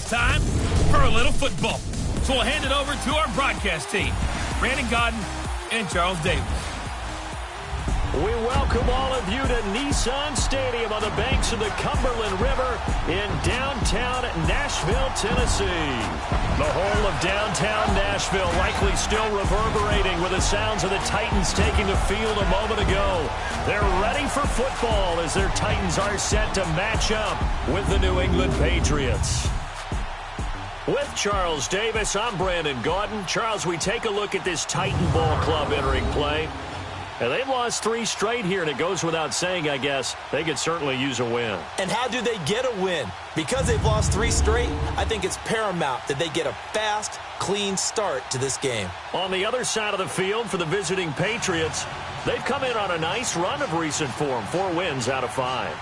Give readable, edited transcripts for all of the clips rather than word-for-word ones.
It's time for a little football. So we'll hand it over to our broadcast team, Brandon Godden and Charles Davis. We welcome all of you to Nissan Stadium on the banks of the Cumberland River in downtown Nashville, Tennessee. The whole of downtown Nashville likely still reverberating with the sounds of the Titans taking the field a moment ago. They're ready for football as their Titans are set to match up with the New England Patriots. With Charles Davis, I'm Brandon Gaudin. Charles, we take a look at this Titan Ball Club entering play. And they've lost 3 straight here, and it goes without saying, I guess, they could certainly use a win. And how do they get a win? Because they've lost 3 straight, I think it's paramount that they get a fast, clean start to this game. On the other side of the field for the visiting Patriots, they've come in on a nice run of recent form, 4 wins out of 5.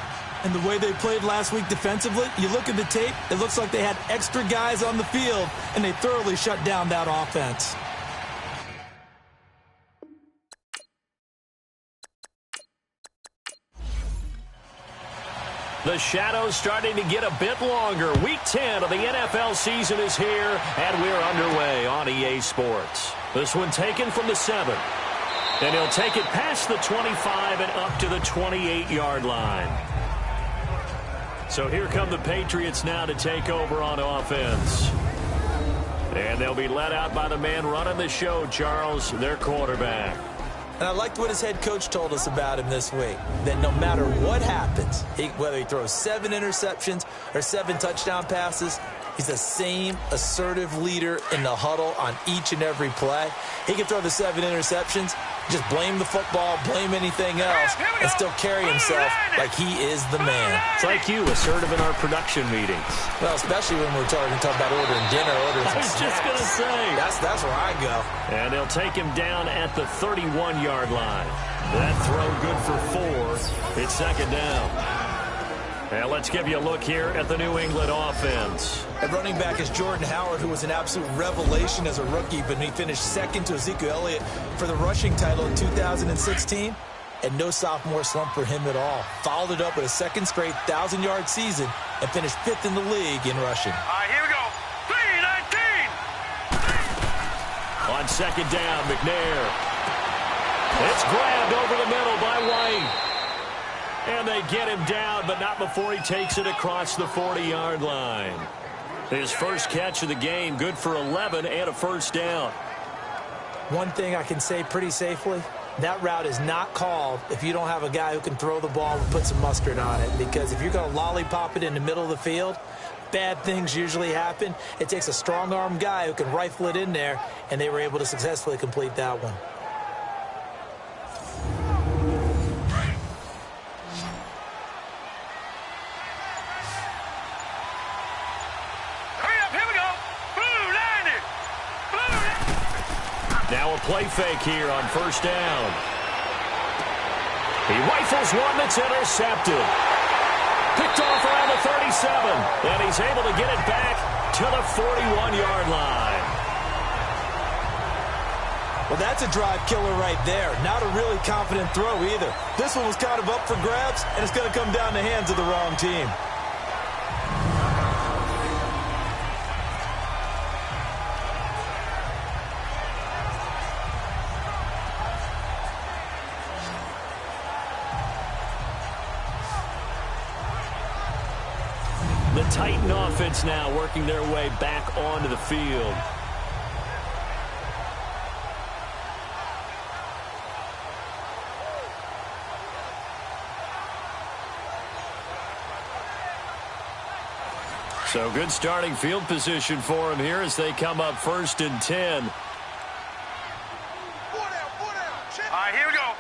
And the way they played last week defensively, you look at the tape, it looks like they had extra guys on the field, and they thoroughly shut down that offense. The shadows starting to get a bit longer. Week 10 of the NFL season is here, and we're underway on EA Sports. This one taken from the 7. And he'll take it past the 25 and up to the 28-yard line. So here come the Patriots now to take over on offense. And they'll be led out by the man running the show, Charles, their quarterback. And I liked what his head coach told us about him this week, that no matter what happens, whether he throws 7 interceptions or 7 touchdown passes, he's the same assertive leader in the huddle on each and every play. He can throw the 7 interceptions, just blame the football, blame anything else, and still carry himself like he is the man. It's like you, assertive in our production meetings. Well, especially when we're talking about ordering dinner, ordering some I was just going to say. That's where I go. And they'll take him down at the 31-yard line. That throw good for 4. It's second down. And let's give you a look here at the New England offense. At running back is Jordan Howard, who was an absolute revelation as a rookie, but he finished second to Ezekiel Elliott for the rushing title in 2016. And no sophomore slump for him at all. Followed it up with a second straight 1,000-yard season and finished 5th in the league in rushing. All right, here we go. 3-19. On second down, McNair. It's grabbed over the middle by White. And they get him down, but not before he takes it across the 40-yard line. His first catch of the game, good for 11 and a first down. One thing I can say pretty safely, that route is not called if you don't have a guy who can throw the ball and put some mustard on it. Because if you're going to lollipop it in the middle of the field, bad things usually happen. It takes a strong-arm guy who can rifle it in there, and they were able to successfully complete that one. Now a play fake here on first down. He rifles one that's intercepted. Picked off around the 37. And he's able to get it back to the 41-yard line. Well, that's a drive killer right there. Not a really confident throw either. This one was kind of up for grabs, and it's going to come down the hands of the wrong team. The Titan offense now working their way back onto the field. So good starting field position for him here as they come up 1st and 10. All right, here we go.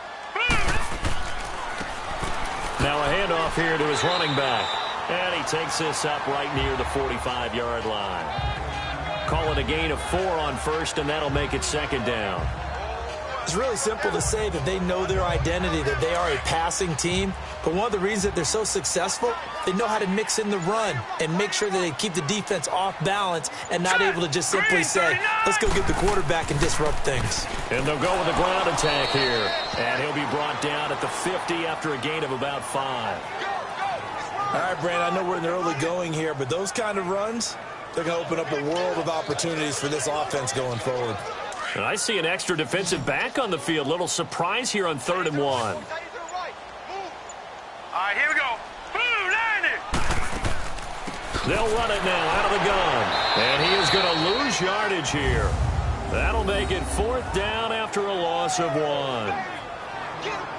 Now a handoff here to his running back. And he takes this up right near the 45-yard line. Call it a gain of 4 on first, and that'll make it second down. It's really simple to say that they know their identity, that they are a passing team. But one of the reasons that they're so successful, they know how to mix in the run and make sure that they keep the defense off balance and not able to just simply say, let's go get the quarterback and disrupt things. And they'll go with the ground attack here. And he'll be brought down at the 50 after a gain of about 5. All right, Brandon, I know we're in the early going here, but those kind of runs, They're going to open up a world of opportunities for this offense going forward. And I see an extra defensive back on the field. Little surprise here on 3rd and 1. All right, here we go. Boom, landed. They'll run it now out of the gun. And he is going to lose yardage here. That'll make it 4th down after a loss of 1.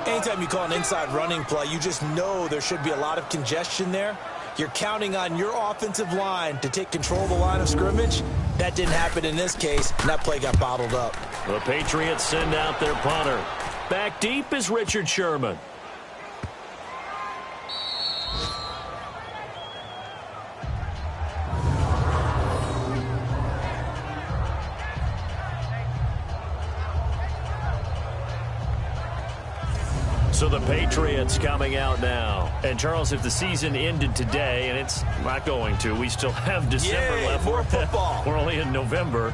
Anytime you call an inside running play, you just know there should be a lot of congestion there. You're counting on your offensive line to take control of the line of scrimmage. That didn't happen in this case, and that play got bottled up. The Patriots send out their punter. Back deep is Richard Sherman. So the Patriots coming out now. And, Charles, if the season ended today, and it's not going to, we still have December left. More football. We're only in November.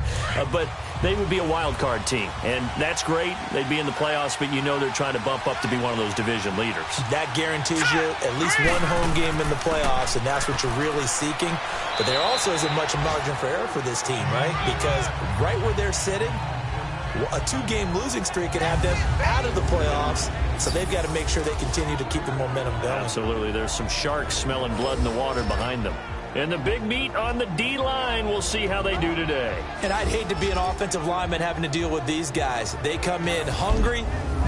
But they would be a wild card team. And that's great. They'd be in the playoffs, but you know they're trying to bump up to be one of those division leaders. That guarantees you at least one home game in the playoffs, and that's what you're really seeking. But there also isn't much margin for error for this team, right? Because right where they're sitting, a 2-game losing streak could have them out of the playoffs, so they've got to make sure they continue to keep the momentum going. Absolutely. There's some sharks smelling blood in the water behind them. And the big meat on the D-line, we'll see how they do today. And I'd hate to be an offensive lineman having to deal with these guys. They come in hungry,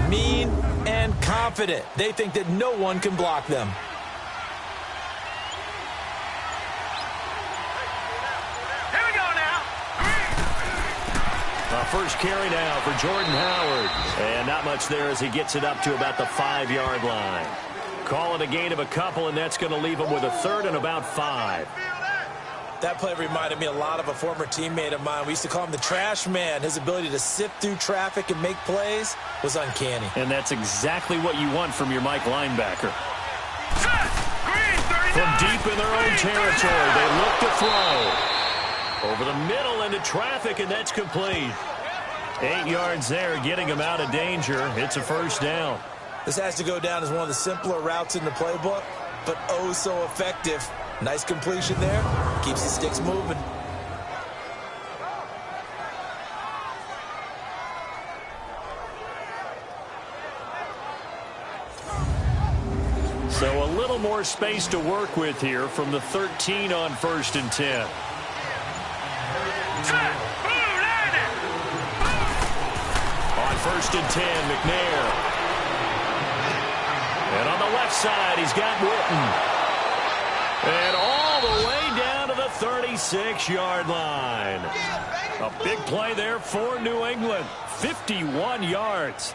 mean, and confident. They think that no one can block them. First carry now for Jordan Howard. And not much there as he gets it up to about the 5-yard line. Call it a gain of a couple, and that's going to leave him with a 3rd and about 5. That play reminded me a lot of a former teammate of mine. We used to call him the trash man. His ability to sift through traffic and make plays was uncanny. And that's exactly what you want from your Mike linebacker. From deep in their own territory, they look to throw. Over the middle into traffic, and that's complete. 8 yards there, getting him out of danger. It's a 1st down. This has to go down as one of the simpler routes in the playbook, but oh so effective. Nice completion there. Keeps the sticks moving. So a little more space to work with here from the 13 on 1st and 10. On 1st and 10, McNair. And on the left side, he's got Witten. And all the way down to the 36-yard line. A big play there for New England. 51 yards.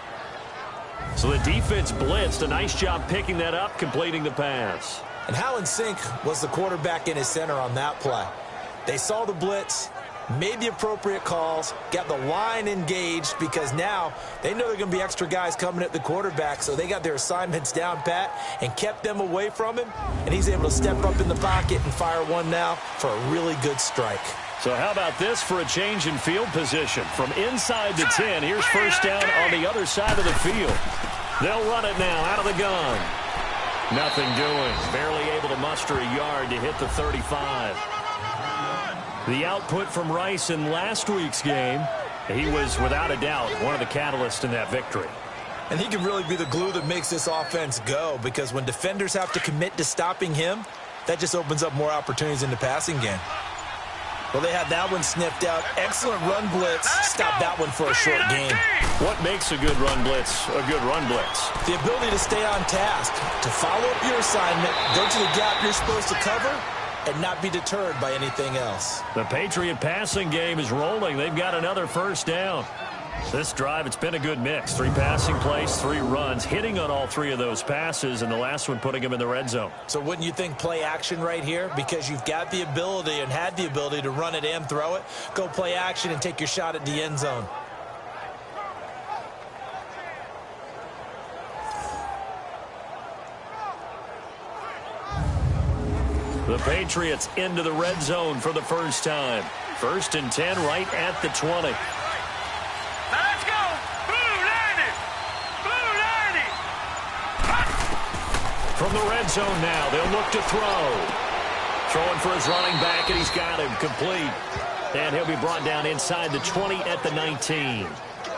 So the defense blitzed. A nice job picking that up, completing the pass. And how in sync was the quarterback in his center on that play? They saw the blitz, made the appropriate calls, got the line engaged, because now they know there are going to be extra guys coming at the quarterback, so they got their assignments down pat and kept them away from him, and he's able to step up in the pocket and fire one now for a really good strike. So how about this for a change in field position? From inside the 10, here's 1st down on the other side of the field. They'll run it now out of the gun. Nothing doing. Barely able to muster a yard to hit the 35. The output from Rice in last week's game, he was without a doubt one of the catalysts in that victory. And he can really be the glue that makes this offense go, because when defenders have to commit to stopping him, that just opens up more opportunities in the passing game. Well, they had that one sniffed out. Excellent run blitz. Stop that one for a short gain. What makes a good run blitz a good run blitz? The ability to stay on task, to follow up your assignment, go to the gap you're supposed to cover, and not be deterred by anything else. The Patriot passing game is rolling. They've got another 1st down. This drive, it's been a good mix. 3 passing plays, 3 runs, hitting on all 3 of those passes, and the last one putting him in the red zone. So wouldn't you think play action right here? Because you've got the ability and had the ability to run it and throw it. Go play action and take your shot at the end zone. The Patriots into the red zone for the first time. 1st and 10 right at the 20. Now let's go. Blue landed. Blue landed. From the red zone now, they'll look to throw. Throwing for his running back, and he's got him complete. And he'll be brought down inside the 20 at the 19.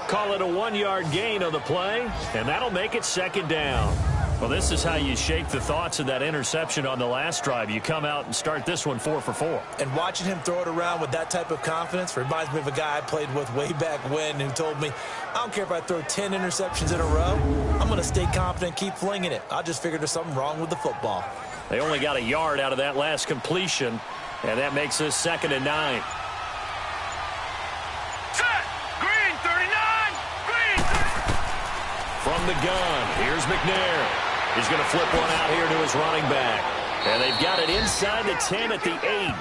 Call it a 1-yard gain on the play, and that'll make it second down. Well, this is how you shake the thoughts of that interception on the last drive. You come out and start this one 4 for 4. And watching him throw it around with that type of confidence reminds me of a guy I played with way back when who told me, I don't care if I throw 10 interceptions in a row. I'm going to stay confident, keep flinging it. I just figured there's something wrong with the football. They only got a yard out of that last completion, and that makes this 2nd and 9. Set. Green 39. Green. From the gun, here's McNair. He's going to flip one out here to his running back. And they've got it inside the 10 at the 8.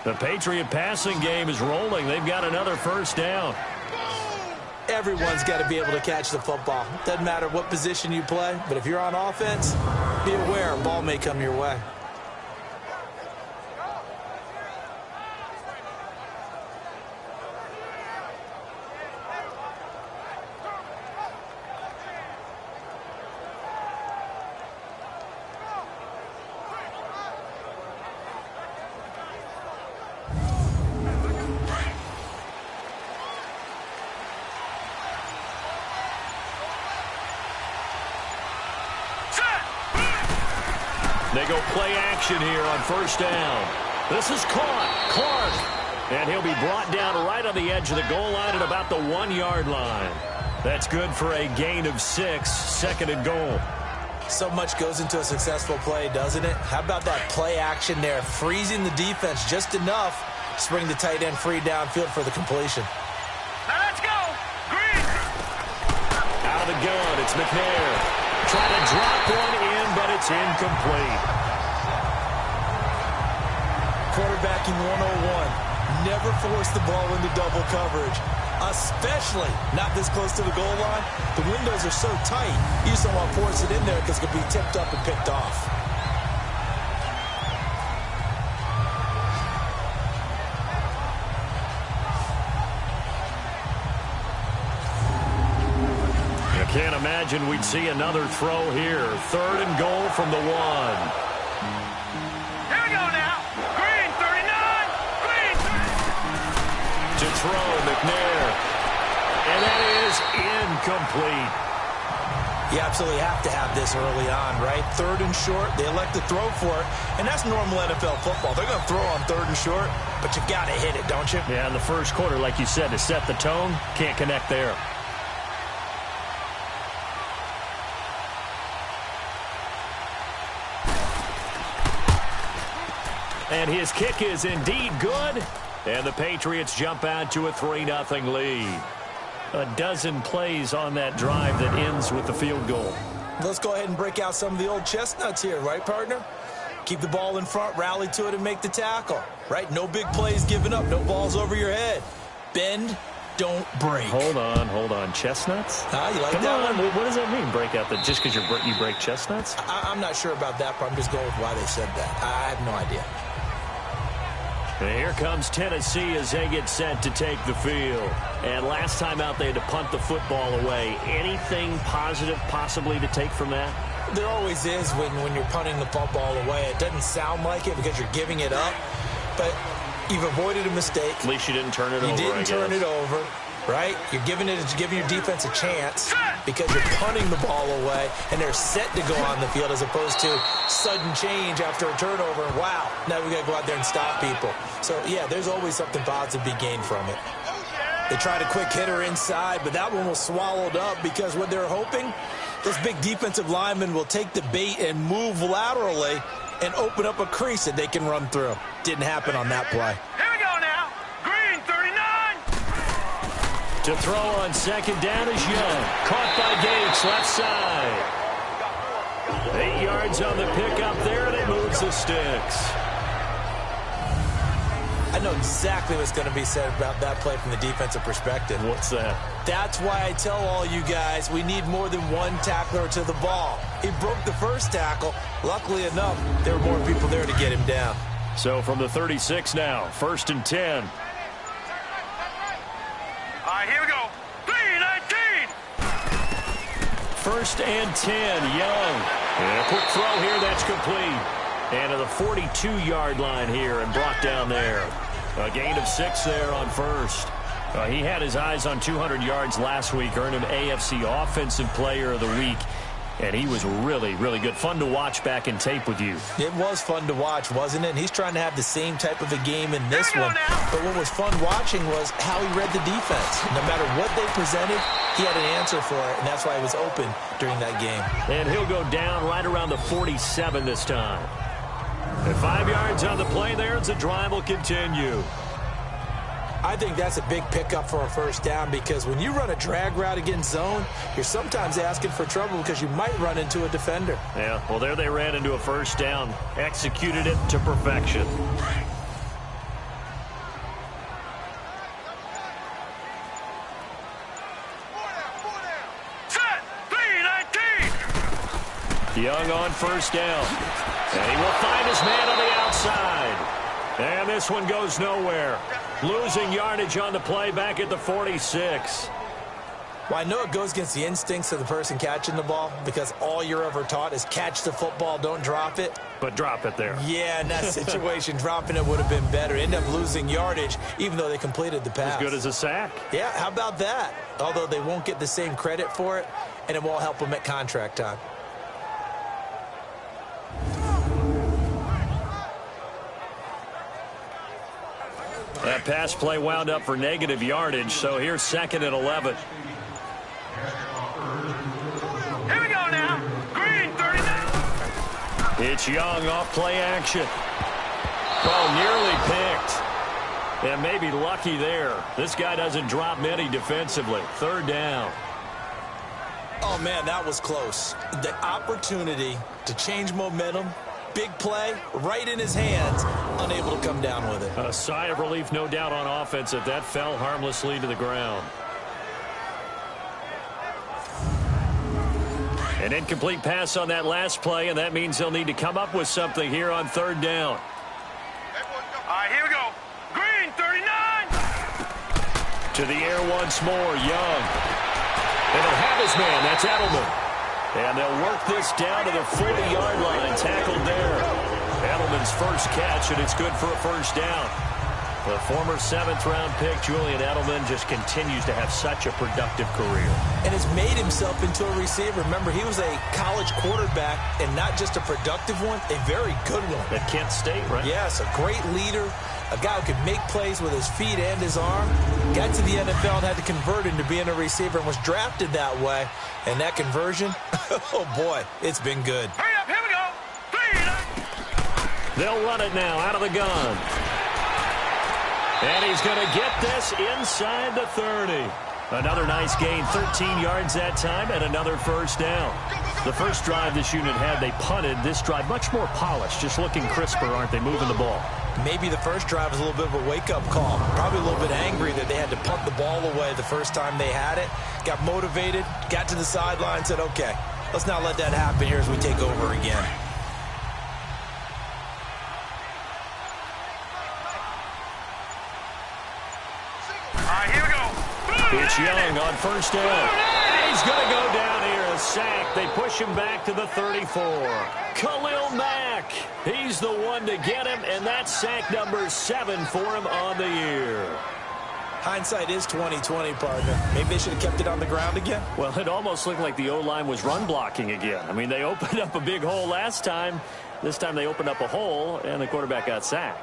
The Patriot passing game is rolling. They've got another first down. Everyone's got to be able to catch the football. Doesn't matter what position you play, but if you're on offense, be aware a ball may come your way. They go play action here on first down. This is caught. Clark. And he'll be brought down right on the edge of the goal line at about the 1-yard line. That's good for a gain of 6, 2nd and goal. So much goes into a successful play, doesn't it? How about that play action there? Freezing the defense just enough to bring the tight end free downfield for the completion. Now let's go. Green. Out of the gun, it's McNair. Trying to drop one in, but it's incomplete. Quarterbacking 101. Never force the ball into double coverage, especially not this close to the goal line. The windows are so tight, you just don't want to force it in there because it could be tipped up and picked off. Can't imagine we'd see another throw here. 3rd and goal from the 1. Here we go now. Green 39. Green. To throw, McNair. And that is incomplete. You absolutely have to have this early on, right? 3rd and short, they elect to throw for it, and that's normal NFL football. They're going to throw on 3rd and short, but you've got to hit it, don't you? Yeah, in the first quarter, like you said, to set the tone, can't connect there. And his kick is indeed good. And the Patriots jump out to a 3-0 lead. A dozen plays on that drive that ends with the field goal. Let's go ahead and break out some of the old chestnuts here, right, partner? Keep the ball in front, rally to it, and make the tackle, right? No big plays given up, no balls over your head. Bend, don't break. Hold on. Chestnuts? You like Come that on. one? What does that mean, break out? That just because you break chestnuts? I'm not sure about that, but I'm just going with why they said that. I have no idea. And here comes Tennessee as they get set to take the field. And last time out, they had to punt the football away. Anything positive possibly to take from that? There always is when you're punting the football away. It doesn't sound like it because you're giving it up, but you've avoided a mistake. At least you didn't turn it over, You didn't turn it over, right? You're giving your defense a chance because you're punting the ball away, and they're set to go on the field as opposed to sudden change after a turnover. Wow, now we got to go out there and stop people. So, yeah, there's always something positive to be gained from it. They tried a quick hitter inside, but that one was swallowed up because what they're hoping, this big defensive lineman will take the bait and move laterally and open up a crease that they can run through. Didn't happen on that play. Here we go now. Green 39. To throw on second down is Young. Caught by Gates, left side. 8 yards on the pickup there, and it moves the sticks. I know exactly what's going to be said about that play from the defensive perspective. What's that? That's why I tell all you guys we need more than one tackler to the ball. He broke the first tackle. Luckily enough, there were more people there to get him down. So from the 36 now, 1st and 10. All right, here we go. Green 19. 1st and 10, Young. And a quick throw here, that's complete. And to the 42-yard line here and brought down there. A gain of 6 there on first. He had his eyes on 200 yards last week, earned him AFC Offensive Player of the Week. And he was really, really good. Fun to watch back in tape with you. It was fun to watch, wasn't it? And he's trying to have the same type of a game in this one. But what was fun watching was how he read the defense. No matter what they presented, he had an answer for it, and that's why he was open during that game. And he'll go down right around the 47 this time. And 5 yards on the play there as the drive will continue. I think that's a big pickup for a first down because when you run a drag route against zone, you're sometimes asking for trouble because you might run into a defender. Yeah, well, there they ran into a first down. Executed it to perfection. Set. 3-19. Young on first down. And he will find his man on the outside. And this one goes nowhere. Losing yardage on the play back at the 46. Well, I know it goes against the instincts of the person catching the ball because all you're ever taught is catch the football, don't drop it. But drop it there. Yeah, in that situation, dropping it would have been better. End up losing yardage, even though they completed the pass. As good as a sack. Yeah, how about that? Although they won't get the same credit for it, and it won't help them at contract time. That pass play wound up for negative yardage, so here's 2nd and 11. Here we go now. Green 39. It's Young off play action. Oh, nearly picked. And maybe lucky there. This guy doesn't drop many defensively. 3rd down. Oh, man, that was close. The opportunity to change momentum, big play, right in his hands, unable to come down with it. A sigh of relief, no doubt, on offense if that fell harmlessly to the ground. An incomplete pass on that last play, and that means they'll need to come up with something here on 3rd down. All right, here we go. Green 39. To the air once more, Young. And he'll have his man. That's Edelman. And they'll work this down to the 40-yard line. Tackled there. Edelman's first catch, and it's good for a first down. The former 7th-round pick, Julian Edelman, just continues to have such a productive career. And has made himself into a receiver. Remember, he was a college quarterback, and not just a productive one, a very good one. At Kent State, right? Yes, a great leader, a guy who could make plays with his feet and his arm. Got to the NFL and had to convert into being a receiver and was drafted that way. And that conversion, oh boy, it's been good. Hurry up, here we go. 3. They'll run it now out of the gun. And he's going to get this inside the 30. Another nice gain, 13 yards that time, and another first down. The first drive this unit had, they punted. This drive, much more polished, just looking crisper, aren't they, moving the ball? Maybe the first drive was a little bit of a wake-up call. Probably a little bit angry that they had to punt the ball away the first time they had it. Got motivated, got to the sideline, said, okay, let's not let that happen here as we take over again. All right, here we go. It's Young on first down. And he's going to go down here, a sack. They push him back to the 34. Khalil Mack, he's the one to get him, and that's sack number 7 for him on the year. Hindsight is 20/20, partner. Maybe they should have kept it on the ground again. Well, it almost looked like the O-line was run blocking again. I mean, they opened up a big hole last time. This time they opened up a hole, and the quarterback got sacked.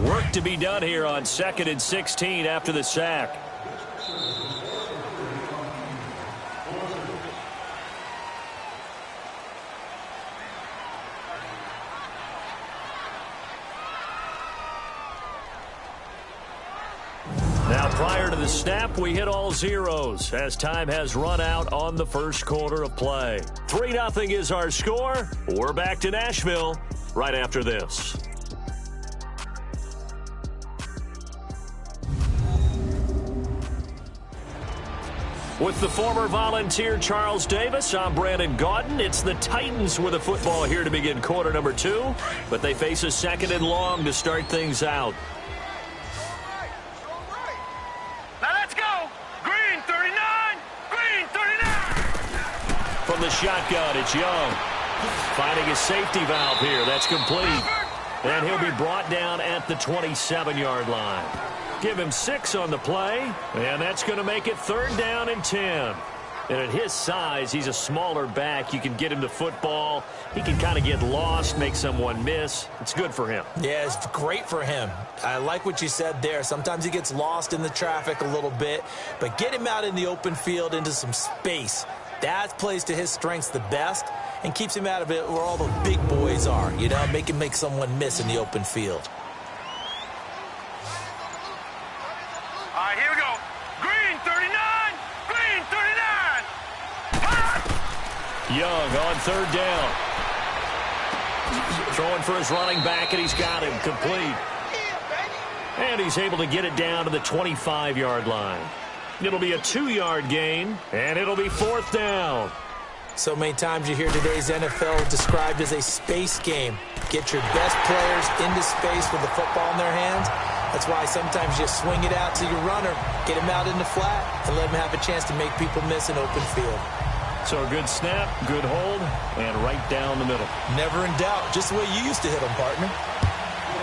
Work to be done here on 2nd and 16 after the sack. Now, prior to the snap, we hit all zeros as time has run out on the first quarter of play. 3-0 is our score. We're back to Nashville right after this. With the former Volunteer Charles Davis, I'm Brandon Gaudin. It's the Titans with the football here to begin quarter number 2, but they face a 2nd and long to start things out. Now let's go. Green 39. Green. from the shotgun. It's Young. Finding his safety valve here. That's complete. And he'll be brought down at the 27-yard line. Give him 6 on the play, and that's going to make it 3rd down and 10. And at his size, he's a smaller back. You can get him to football. He can kind of get lost, make someone miss. It's good for him. Yeah, it's great for him. I like what you said there. Sometimes he gets lost in the traffic a little bit, but get him out in the open field into some space. That plays to his strengths the best and keeps him out of it where all the big boys are. You know, make him make someone miss in the open field. All right, here we go. Green 39. Green 39. Young on 3rd down. Throwing for his running back, and he's got him complete. And he's able to get it down to the 25-yard line. It'll be a 2-yard gain, and it'll be 4th down. So many times you hear today's NFL described as a space game. Get your best players into space with the football in their hands. That's why sometimes you swing it out to your runner, get him out in the flat, and let him have a chance to make people miss an open field. So a good snap, good hold, and right down the middle. Never in doubt. Just the way you used to hit them, partner.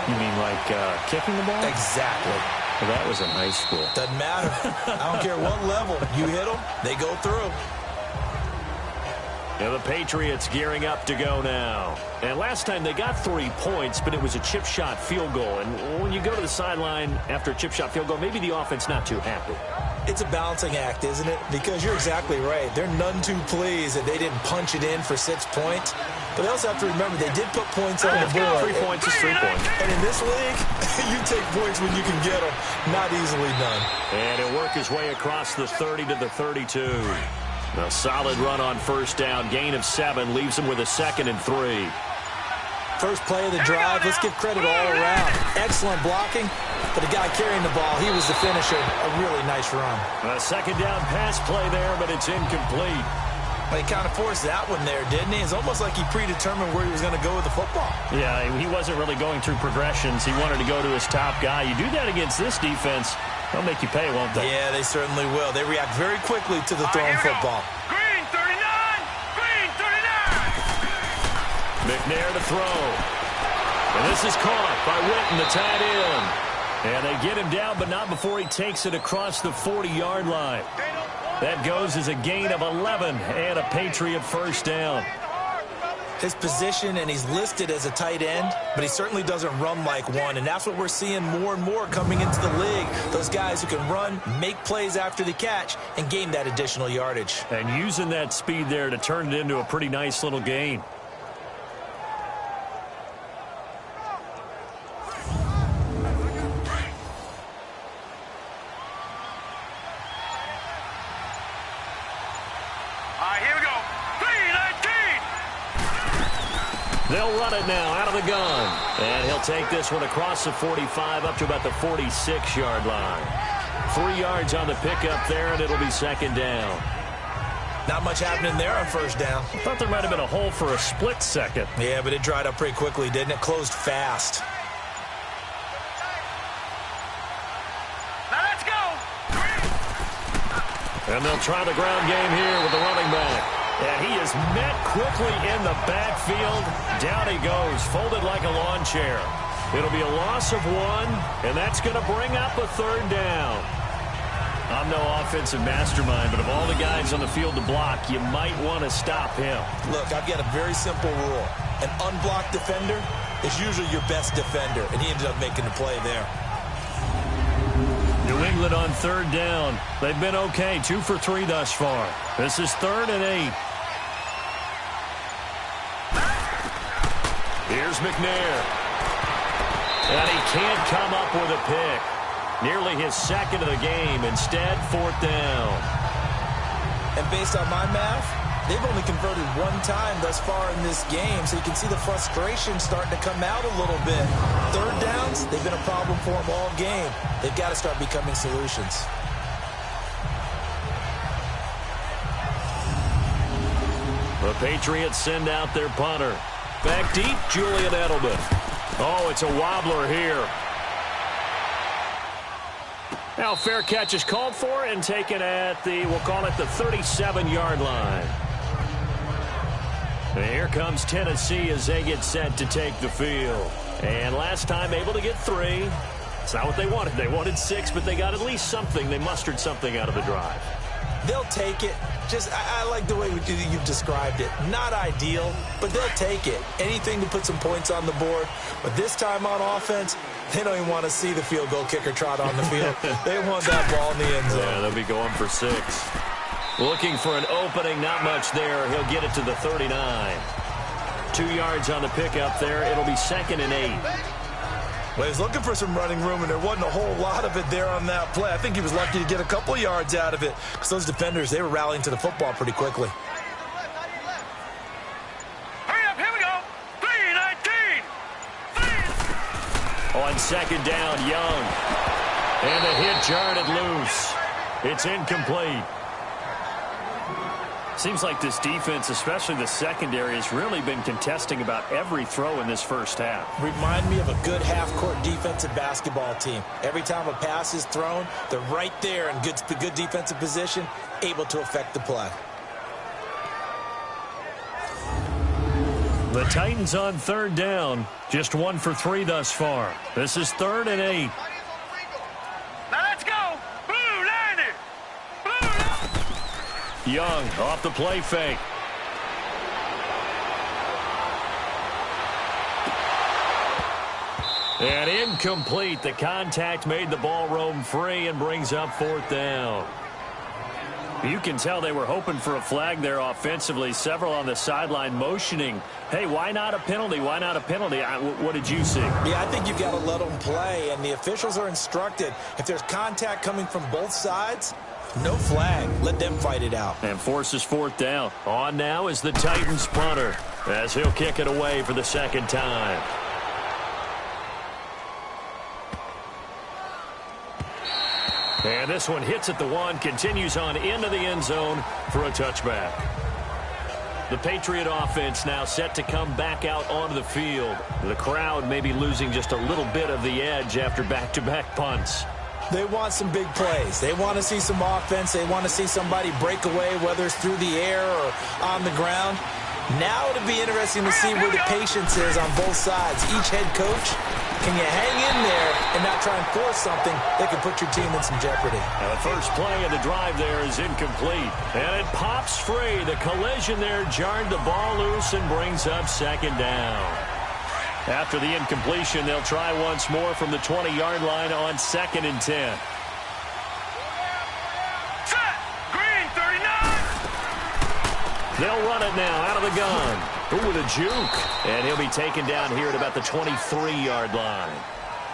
You mean like kicking the ball? Exactly. Well, that was in high school. Doesn't matter. I don't care what level. You hit them, they go through. And the Patriots gearing up to go now. And last time they got 3 points, but it was a chip shot field goal. And when you go to the sideline after a chip shot field goal, maybe the offense not too happy. It's a balancing act, isn't it? Because you're exactly right. They're none too pleased that they didn't punch it in for 6 points. But they also have to remember they did put points on the board. 3 points is 3 points. And in this league, you take points when you can get them. Not easily done. And he'll work his way across the 30 to the 32. A solid run on 1st down. Gain of 7 leaves him with a 2nd and 3. First play of the drive, let's give credit all around. Excellent blocking, but the guy carrying the ball, he was the finisher. A really nice run. A 2nd down pass play there, but it's incomplete. Well, he kind of forced that one there, didn't he? It's almost like he predetermined where he was going to go with the football. Yeah, he wasn't really going through progressions. He wanted to go to his top guy. You do that against this defense, they'll make you pay, won't they? Yeah, they certainly will. They react very quickly to the thrown football. Green 39. Green 39. McNair to throw. And this is caught by Witten, the tight end. And they get him down, but not before he takes it across the 40-yard line. That goes as a gain of 11 and a Patriot 1st down. His position, and he's listed as a tight end, but he certainly doesn't run like one, and that's what we're seeing more and more coming into the league. Those guys who can run, make plays after the catch, and gain that additional yardage. And using that speed there to turn it into a pretty nice little gain. They'll run it now out of the gun. And he'll take this one across the 45 up to about the 46-yard line. 3 yards on the pickup there, and it'll be 2nd down. Not much happening there on 1st down. I thought there might have been a hole for a split second. Yeah, but it dried up pretty quickly, didn't it? Closed fast. Now let's go. And they'll try the ground game here with the running back. And he is met quickly in the backfield. Down he goes, folded like a lawn chair. It'll be a loss of 1, and that's going to bring up a 3rd down. I'm no offensive mastermind, but of all the guys on the field to block, you might want to stop him. Look, I've got a very simple rule. An unblocked defender is usually your best defender, and he ended up making the play there. New England on 3rd down. They've been okay, 2 for 3 thus far. This is 3rd and 8. Here's McNair. And he can't come up with a pick. Nearly his 2nd of the game. Instead, 4th down. And based on my math, they've only converted 1 time thus far in this game, so you can see the frustration starting to come out a little bit. 3rd downs, they've been a problem for them all game. They've got to start becoming solutions. The Patriots send out their punter. Back deep, Julian Edelman. Oh, it's a wobbler here. Now, fair catch is called for and taken at the, we'll call it the 37-yard line. And here comes Tennessee as they get set to take the field. And last time able to get 3. It's not what they wanted. They wanted 6, but they got at least something. They mustered something out of the drive. They'll take it. I like the way you've described it. Not ideal, but they'll take it. Anything to put some points on the board. But this time on offense, they don't even want to see the field goal kicker trot on the field. They want that ball in the end zone. Yeah, they'll be going for 6. Looking for an opening, not much there. He'll get it to the 39. 2 yards on the pickup there. It'll be 2nd and 8. Well, he's looking for some running room, and there wasn't a whole lot of it there on that play. I think he was lucky to get a couple yards out of it because those defenders, they were rallying to the football pretty quickly. Hurry up, here we go. 3-19. On 2nd down, Young. And the hit jarred it loose. It's incomplete. Seems like this defense, especially the secondary, has really been contesting about every throw in this first half. Remind me of a good half-court defensive basketball team. Every time a pass is thrown, they're right there in good defensive position, able to affect the play. The Titans on 3rd down. Just 1 for 3 thus far. This is 3rd and 8. Now let's go. Blue line it. Young off the play fake. And incomplete. The contact made the ball roam free and brings up 4th down. You can tell they were hoping for a flag there offensively. Several on the sideline motioning. Hey, why not a penalty? Why not a penalty? What did you see? Yeah, I think you've got to let them play, and the officials are instructed. If there's contact coming from both sides, no flag. Let them fight it out. And forces 4th down. On now is the Titans punter as he'll kick it away for the 2nd time. And this one hits at the 1, continues on into the end zone for a touchback. The Patriot offense now set to come back out onto the field. The crowd may be losing just a little bit of the edge after back-to-back punts. They want some big plays. They want to see some offense. They want to see somebody break away, whether it's through the air or on the ground. Now it'll be interesting to see where the patience is on both sides. Each head coach, can you hang in there and not try and force something that could put your team in some jeopardy? Now the first play of the drive there is incomplete. And it pops free. The collision there jarred the ball loose and brings up 2nd down. After the incompletion, they'll try once more from the 20-yard line on 2nd and 10. Set. Green 39. They'll run it now out of the gun. Ooh, with a juke. And he'll be taken down here at about the 23-yard line.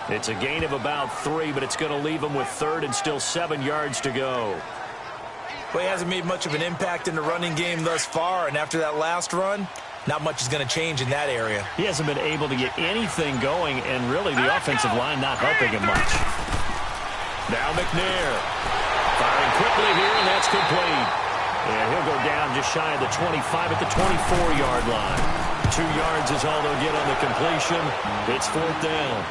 It's a gain of about 3, but it's going to leave him with 3rd and still 7 yards to go. Well, he hasn't made much of an impact in the running game thus far, and after that last run, not much is going to change in that area. He hasn't been able to get anything going, and really the offensive line not helping him much. Now McNair. Firing quickly here, and that's complete. And he'll go down just shy of the 25 at the 24-yard line. 2 yards is all they'll get on the completion. It's 4th down.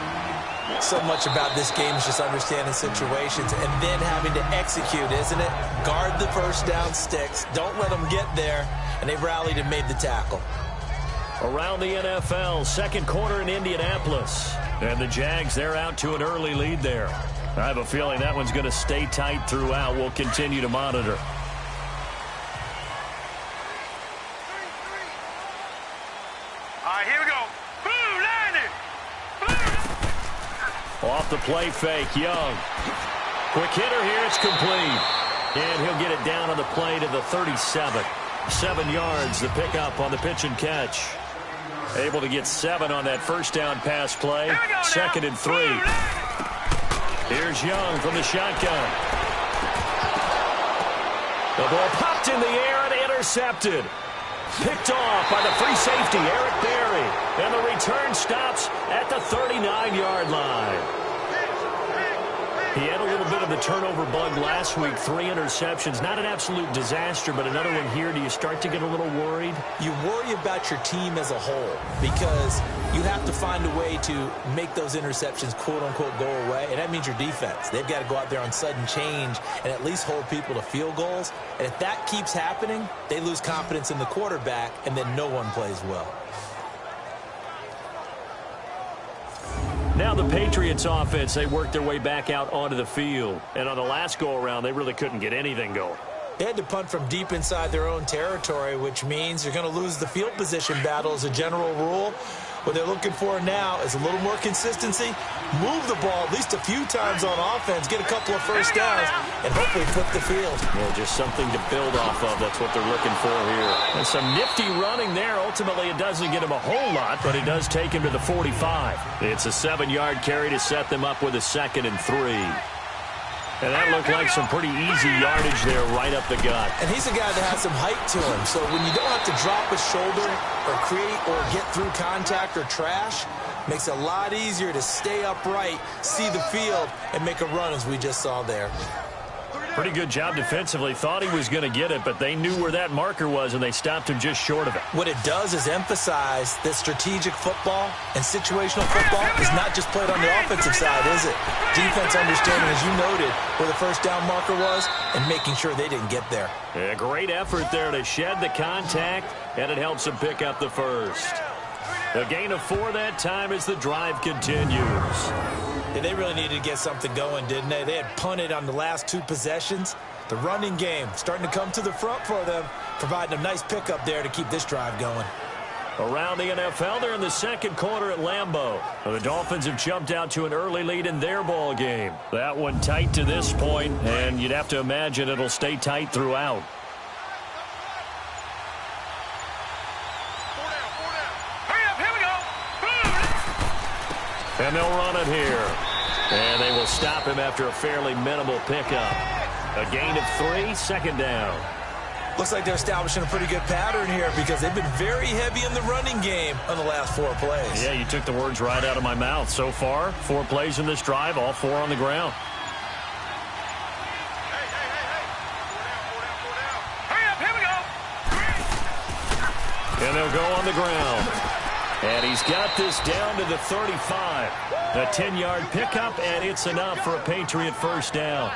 So much about this game is just understanding situations and then having to execute, isn't it? Guard the first down sticks. Don't let them get there. And they've rallied and made the tackle. Around the NFL, 2nd quarter in Indianapolis. And the Jags, they're out to an early lead there. I have a feeling that one's going to stay tight throughout. We'll continue to monitor. Here we go. Blue line it. Off the play fake, Young. Quick hitter here, it's complete. And he'll get it down on the play to the 37. 7 yards, the pickup on the pitch and catch. Able to get 7 on that first down pass play. 2nd and 3. Here's Young from the shotgun. The ball popped in the air and intercepted. Picked off by the free safety, Eric Berry. And the return stops at the 39-yard line. He had a little bit of the turnover bug last week, 3 interceptions. Not an absolute disaster, but another one here. Do you start to get a little worried? You worry about your team as a whole because you have to find a way to make those interceptions, quote-unquote, go away, and that means your defense. They've got to go out there on sudden change and at least hold people to field goals. And if that keeps happening, they lose confidence in the quarterback, and then no one plays well. Now the Patriots offense, they worked their way back out onto the field. And on the last go-around, they really couldn't get anything going. They had to punt from deep inside their own territory, which means you're going to lose the field position battle as a general rule. What they're looking for now is a little more consistency, move the ball at least a few times on offense, get a couple of first downs, and hopefully flip the field. Well, just something to build off of. That's what they're looking for here. And some nifty running there. Ultimately, it doesn't get him a whole lot, but it does take him to the 45. It's a 7-yard carry to set them up with a 2nd and 3. And that looked like some pretty easy yardage there right up the gut. And he's a guy that has some height to him. So when you don't have to drop a shoulder or create or get through contact or trash, makes it a lot easier to stay upright, see the field, and make a run as we just saw there. Pretty good job defensively. Thought he was going to get it, but they knew where that marker was, and they stopped him just short of it. What it does is emphasize that strategic football and situational football is not just played on the offensive side, is it? Defense understanding, as you noted, where the first down marker was and making sure they didn't get there. Yeah, great effort there to shed the contact, and it helps them pick up the first. A gain of 4 that time as the drive continues. Yeah, they really needed to get something going, didn't they? They had punted on the last 2 possessions. The running game starting to come to the front for them, providing a nice pickup there to keep this drive going. Around the NFL, they're in the 2nd quarter at Lambeau. The Dolphins have jumped out to an early lead in their ball game. That one tight to this point, and you'd have to imagine it'll stay tight throughout. And they'll run it here. And they will stop him after a fairly minimal pickup. A gain of 3, 2nd down. Looks like they're establishing a pretty good pattern here because they've been very heavy in the running game on the last 4 plays. Yeah, you took the words right out of my mouth. So far, 4 plays in this drive, all 4 on the ground. And they'll go on the ground. And he's got this down to the 35. A 10-yard pickup, and it's enough for a Patriot first down.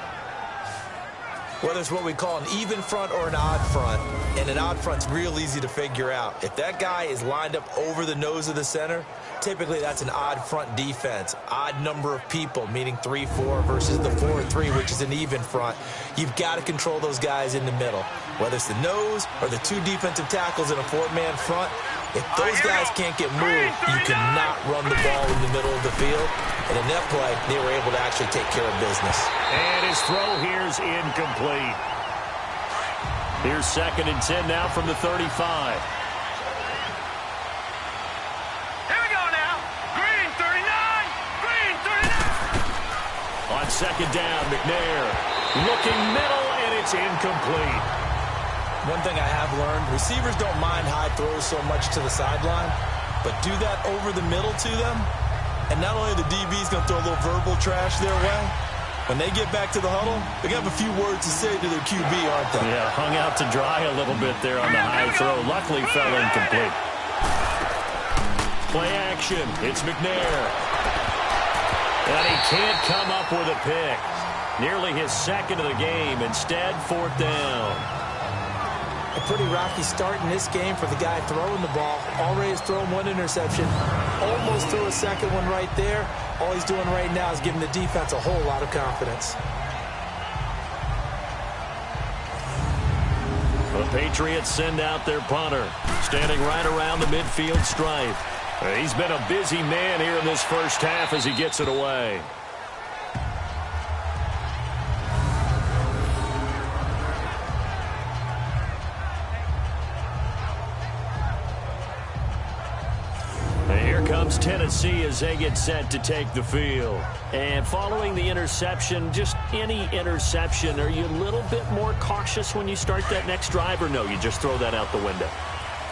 Whether it's what we call an even front or an odd front, and an odd front's real easy to figure out. If that guy is lined up over the nose of the center, typically that's an odd front defense. Odd number of people, meaning 3-4 versus the 4-3, which is an even front. You've got to control those guys in the middle. Whether it's the nose or the 2 defensive tackles in a 4-man front, if those guys can't get moved, you cannot run the ball in the middle of the field. And in that play, they were able to actually take care of business. And his throw here's incomplete. Here's 2nd and 10 now from the 35. Here we go now. Green 39. Green 39. On 2nd down, McNair looking middle, and it's incomplete. One thing I have learned, receivers don't mind high throws so much to the sideline, but do that over the middle to them, and not only the DB's going to throw a little verbal trash their way, when they get back to the huddle, they're going to have a few words to say to their QB, aren't they? Yeah, hung out to dry a little bit there on the high throw. Luckily fell incomplete. Play action. It's McNair. And he can't come up with a pick. Nearly his 2nd of the game. Instead, 4th down. A pretty rocky start in this game for the guy throwing the ball. Already has thrown 1 interception. Almost threw a 2nd one right there. All he's doing right now is giving the defense a whole lot of confidence. The Patriots send out their punter, standing right around the midfield stripe. He's been a busy man here in this first half as he gets it away. Comes Tennessee as they get set to take the field. And following the interception, just any interception, are you a little bit more cautious when you start that next drive, or no, you just throw that out the window?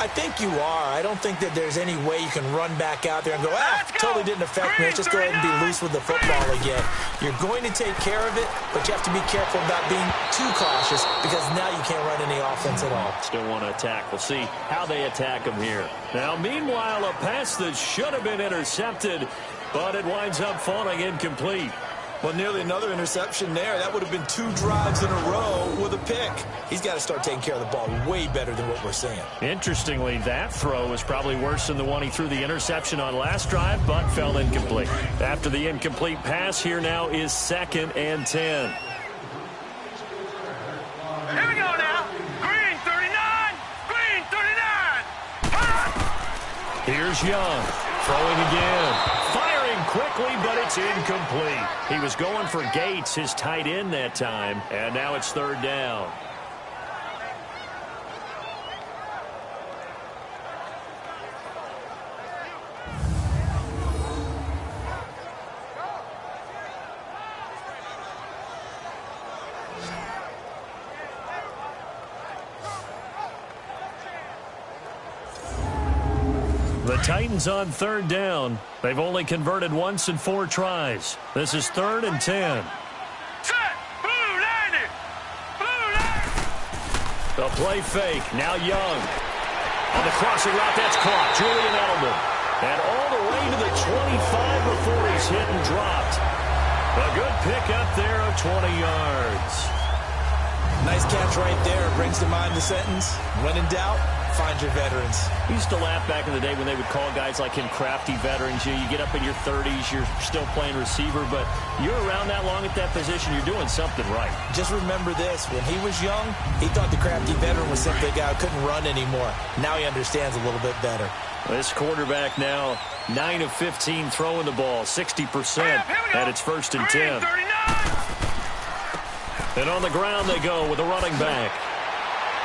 I think you are. I don't think that there's any way you can run back out there and go, totally didn't affect me. Let's just go ahead and be loose with the football again. You're going to take care of it, but you have to be careful about being too cautious because now you can't run any offense at all. Still want to attack. We'll see how they attack him here. Now, meanwhile, a pass that should have been intercepted, but it winds up falling incomplete. Well, nearly another interception there. That would have been 2 drives in a row with a pick. He's got to start taking care of the ball way better than what we're seeing. Interestingly, that throw was probably worse than the one he threw the interception on last drive, but fell incomplete. After the incomplete pass, here now is 2nd and 10. Here we go now. Green 39. Green 39. Here's Young. Throwing again. Firing quickly, but it's incomplete. He was going for Gates, his tight end that time, and now it's 3rd down. The Titans on 3rd down. They've only converted once in 4 tries. This is 3rd and 10. Set. Blue 90. Blue 90. The play fake. Now Young. On the crossing route, that's caught. Julian Edelman. And all the way to the 25 before he's hit and dropped. A good pick up there of 20 yards. Nice catch right there. Brings to mind the sentence, when in doubt, find your veterans. We used to laugh back in the day when they would call guys like him crafty veterans. You get up in your 30s, you're still playing receiver, but you're around that long at that position, you're doing something right. Just remember this. When he was young, he thought the crafty veteran was simply a guy who couldn't run anymore. Now he understands a little bit better. This quarterback now 9 of 15 throwing the ball, 60%, and it's 1st and 10. And on the ground they go with a running back.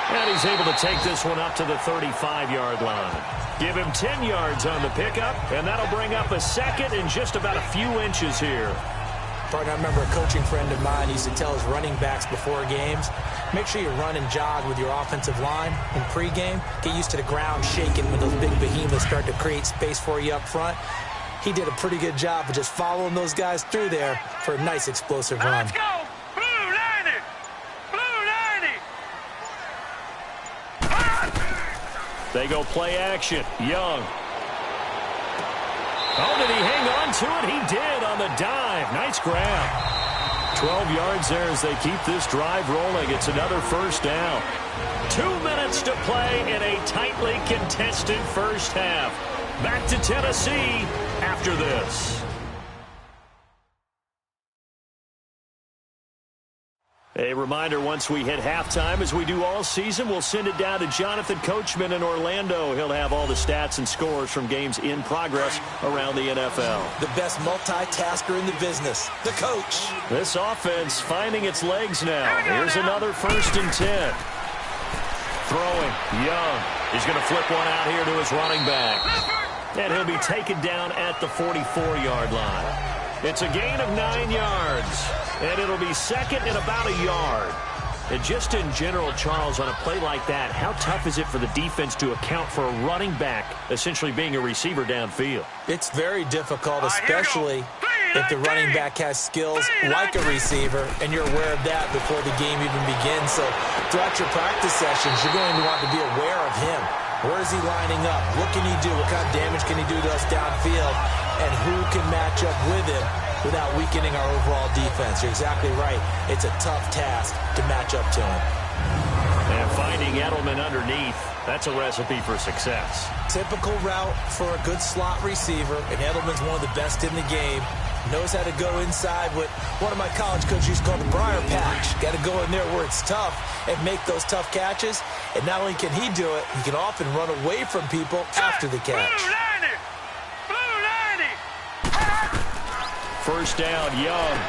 And he's able to take this one up to the 35-yard line. Give him 10 yards on the pickup, and that'll bring up a 2nd and just about a few inches here. Partner, I remember a coaching friend of mine used to tell his running backs before games, make sure you run and jog with your offensive line in pregame. Get used to the ground shaking when those big behemoths start to create space for you up front. He did a pretty good job of just following those guys through there for a nice explosive run. Let's go. Blue 90. Blue 90. They go play action. Young. Oh, did he hang on to it? He did on the dive. Nice grab. 12 yards there as they keep this drive rolling. It's another 1st down. 2 minutes to play in a tightly contested first half. Back to Tennessee after this. A reminder, once we hit halftime, as we do all season, we'll send it down to Jonathan Coachman in Orlando. He'll have all the stats and scores from games in progress around the NFL. The best multitasker in the business, the coach. This offense finding its legs now. Here's another 1st and 10. Throwing. Young. He's going to flip one out here to his running back. And he'll be taken down at the 44-yard line. It's a gain of 9 yards. And it'll be 2nd and about a yard. And just in general, Charles, on a play like that, how tough is it for the defense to account for a running back essentially being a receiver downfield? It's very difficult, especially if the running back has skills like a receiver, and you're aware of that before the game even begins. So throughout your practice sessions, you're going to want to be aware of him. Where is he lining up? What can he do? What kind of damage can he do to us downfield? And who can match up with him without weakening our overall defense? You're exactly right. It's a tough task to match up to him. And finding Edelman underneath, that's a recipe for success. Typical route for a good slot receiver, and Edelman's one of the best in the game. Knows how to go inside what one of my college coaches used to call the briar patch. Got to go in there where it's tough and make those tough catches. And not only can he do it, he can often run away from people after the catch. Blue 90. 1st down, Young.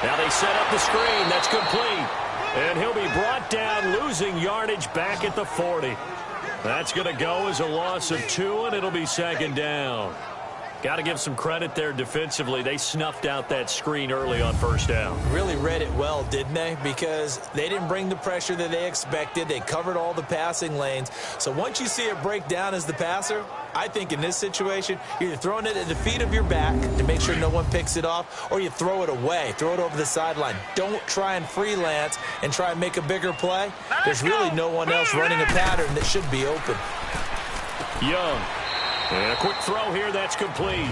Now they set up the screen. That's complete. And he'll be brought down, losing yardage back at the 40. That's going to go as a loss of 2, and it'll be 2nd down. Got to give some credit there defensively. They snuffed out that screen early on first down. Really read it well, didn't they? Because they didn't bring the pressure that they expected. They covered all the passing lanes. So once you see it break down as the passer, I think in this situation, you're either throwing it at the feet of your back to make sure no one picks it off, or you throw it away, throw it over the sideline. Don't try and freelance and try and make a bigger play. There's really no one else running a pattern that should be open. Young. And a quick throw here, that's complete.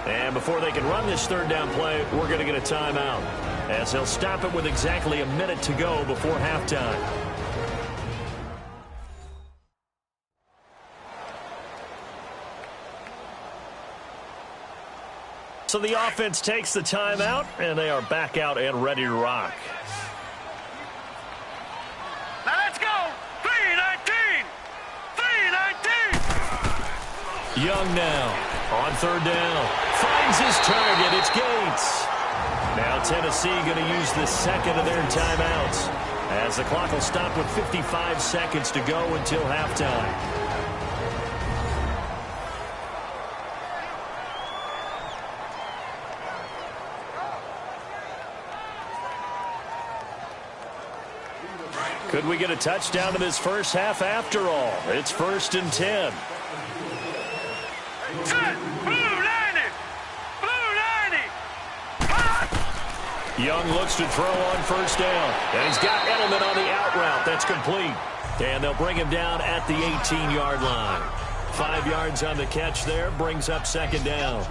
And before they can run this third down play, we're going to get a timeout, as they'll stop it with exactly a minute to go before halftime. So the offense takes the timeout, and they are back out and ready to rock. Now let's go. 3-19. 3-19. Young now on third down. Finds his target. It's Gates. Now Tennessee going to use the second of their timeouts, as the clock will stop with 55 seconds to go until halftime. Could we get a touchdown in this first half after all? It's 1st and 10. Set. Blue 90. Blue 90. Young looks to throw on first down. And he's got Edelman on the out route. That's complete. And they'll bring him down at the 18-yard line. 5 yards on the catch there. Brings up second down.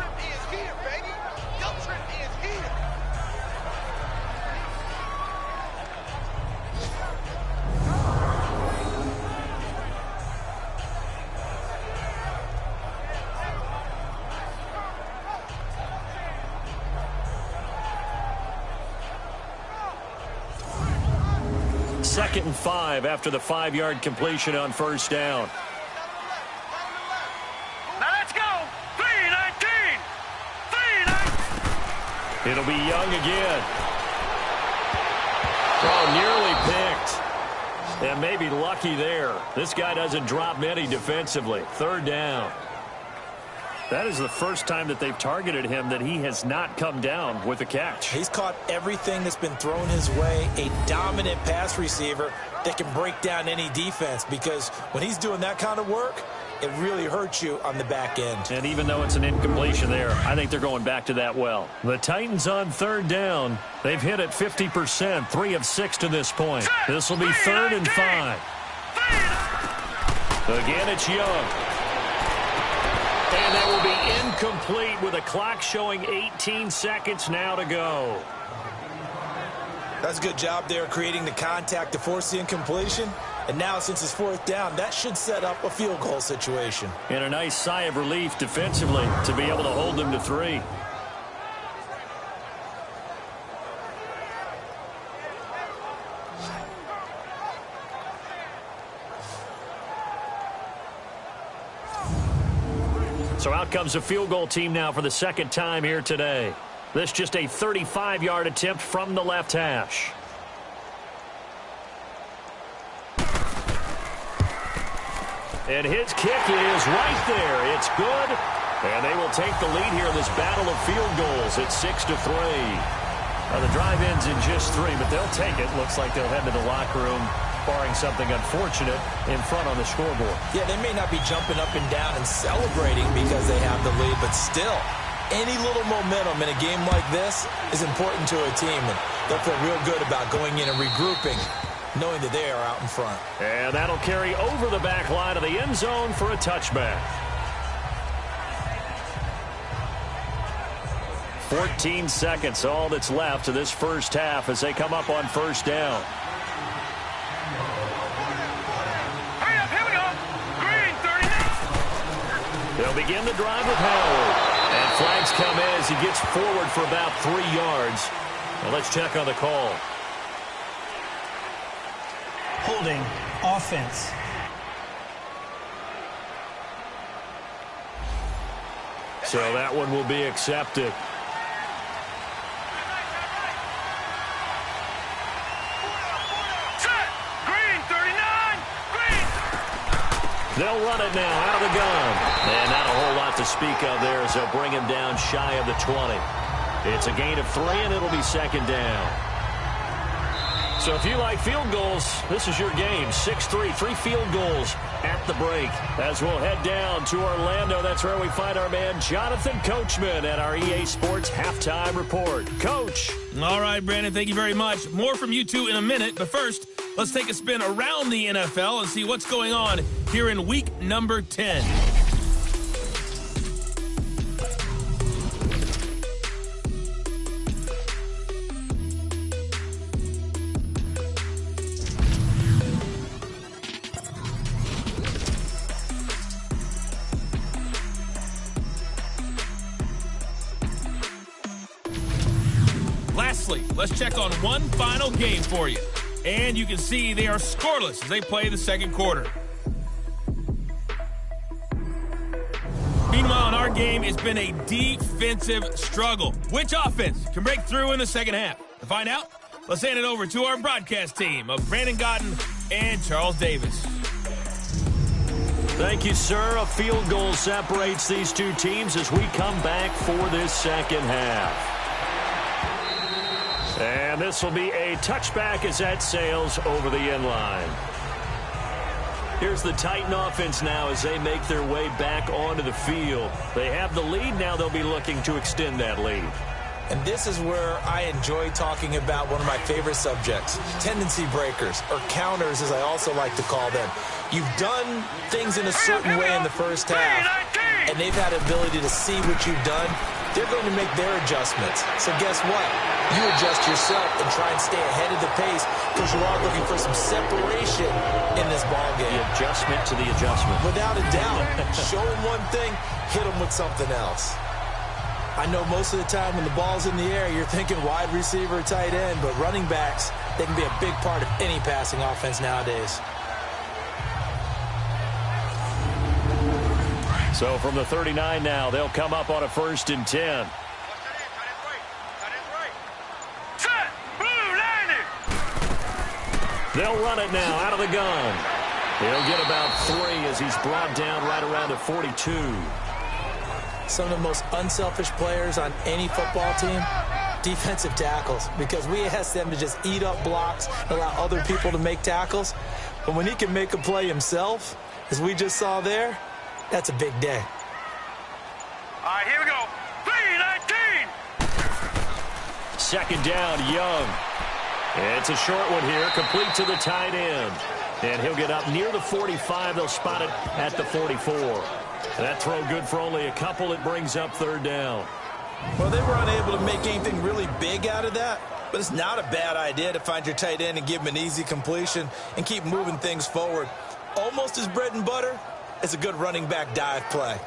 Second and 5 after the 5-yard completion on first down. Now let's go. 3-19. 3-19. It'll be Young again. Oh, nearly picked. And maybe lucky there. This guy doesn't drop many defensively. Third down. That is the first time that they've targeted him that he has not come down with a catch. He's caught everything that's been thrown his way. A dominant pass receiver that can break down any defense, because when he's doing that kind of work, it really hurts you on the back end. And even though it's an incompletion there, I think they're going back to that well. The Titans on third down. They've hit it 50%, 3 of 6 to this point. This will be 3rd and 5. Again, it's Young. And that will be incomplete with a clock showing 18 seconds now to go. That's a good job there creating the contact to force the incompletion. And now, since it's 4th down, that should set up a field goal situation. And a nice sigh of relief defensively to be able to hold them to 3. So out comes a field goal team now for the second time here today. This just a 35-yard attempt from the left hash. And his kick is right there. It's good. And they will take the lead here in this battle of field goals at 6-3. Now the drive ends in just 3, but they'll take it. Looks like they'll head to the locker room, barring something unfortunate in front on the scoreboard. Yeah, they may not be jumping up and down and celebrating because they have the lead, but still, any little momentum in a game like this is important to a team, and they'll feel real good about going in and regrouping, knowing that they are out in front. And that'll carry over the back line of the end zone for a touchback. 14 seconds, all that's left to this first half as they come up on first down. Hurry up, here we go. Green 39. They'll begin the drive with Howard. And flags come as he gets forward for about 3 yards. Now let's check on the call. Holding offense. So that one will be accepted. Set. Green 39. Green. They'll run it now out of the gun. And not a whole lot to speak of there as they'll bring him down shy of the 20. It's a gain of 3, and it'll be second down. So if you like field goals, this is your game. 6-3, 3 field goals at the break. As we'll head down to Orlando, that's where we find our man Jonathan Coachman at our EA Sports Halftime Report. Coach. All right, Brandon, thank you very much. More from you two in a minute, but first, let's take a spin around the NFL and see what's going on here in week number 10. Lastly, let's check on one final game for you. And you can see they are scoreless as they play the second quarter. Meanwhile, in our game, it's been a defensive struggle. Which offense can break through in the second half? To find out, let's hand it over to our broadcast team of Brandon Godden and Charles Davis. Thank you, sir. A field goal separates these two teams as we come back for this second half. And this will be a touchback as that sails over the end line. Here's the Titan offense now as they make their way back onto the field. They have the lead. Now they'll be looking to extend that lead. And this is where I enjoy talking about one of my favorite subjects, tendency breakers, or counters as I also like to call them. You've done things in a certain way in the first half, and they've had the ability to see what you've done. They're going to make their adjustments. So guess what? You adjust yourself and try and stay ahead of the pace because you are looking for some separation in this ballgame. The adjustment to the adjustment. Without a doubt. Show them one thing, hit them with something else. I know most of the time when the ball's in the air, you're thinking wide receiver, tight end, but running backs, they can be a big part of any passing offense nowadays. So from the 39 now, they'll come up on a 1st and 10. They'll run it now out of the gun. He'll get about 3 as he's brought down right around the 42. Some of the most unselfish players on any football team, defensive tackles, because we ask them to just eat up blocks and allow other people to make tackles. But when he can make a play himself, as we just saw there, that's a big day. All right, here we go. 3-19. Second down, Young. It's a short one here, complete to the tight end. And he'll get up near the 45. They'll spot it at the 44. That throw good for only a couple. It brings up 3rd down. Well, they were unable to make anything really big out of that, but it's not a bad idea to find your tight end and give him an easy completion and keep moving things forward. Almost his bread and butter is a good running back dive play.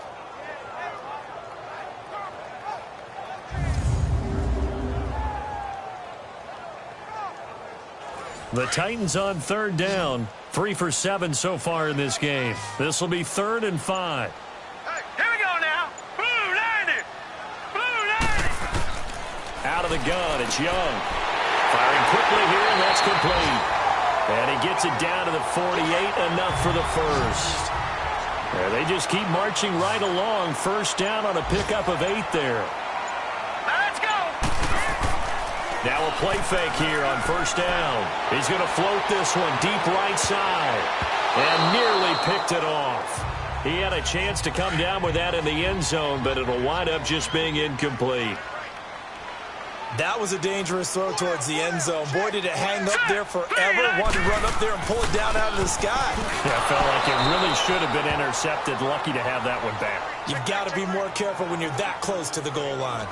The Titans on 3rd down. 3 for 7 so far in this game. This will be 3rd and 5. Hey, here we go now. Blue 90. Blue 90. Out of the gun, it's Young. Firing quickly here, and that's complete. And he gets it down to the 48, enough for the first. They just keep marching right along. 1st down on a pickup of 8 there. Let's go. Now a play fake here on 1st down. He's going to float this one deep right side. And nearly picked it off. He had a chance to come down with that in the end zone, but it'll wind up just being incomplete. That was a dangerous throw towards the end zone. Boy, did it hang up there forever. Wanted to run up there and pull it down out of the sky. Yeah, felt like it really should have been intercepted. Lucky to have that one back. You've got to be more careful when you're that close to the goal line.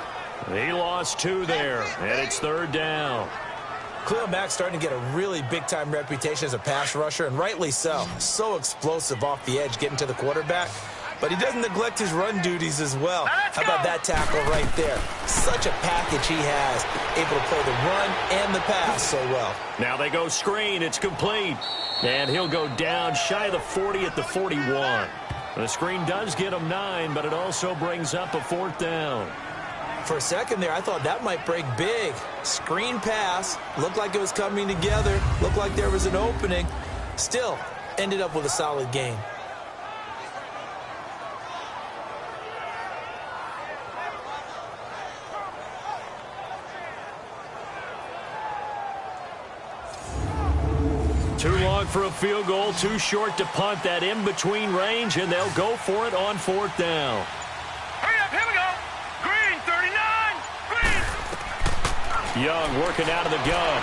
He lost 2 there, and it's 3rd down. Khalil Mack's starting to get a really big-time reputation as a pass rusher, and rightly so. So explosive off the edge getting to the quarterback. But he doesn't neglect his run duties as well. How about that tackle right there? Such a package he has, able to play the run and the pass so well. Now they go screen. It's complete. And he'll go down shy of the 40 at the 41. The screen does get him 9, but it also brings up a 4th down. For a second there, I thought that might break big. Screen pass. Looked like it was coming together. Looked like there was an opening. Still, ended up with a solid gain. Too long for a field goal, too short to punt. That in-between range, and they'll go for it on 4th down. Hurry up, here we go. Green, 39. Green. Young working out of the gun.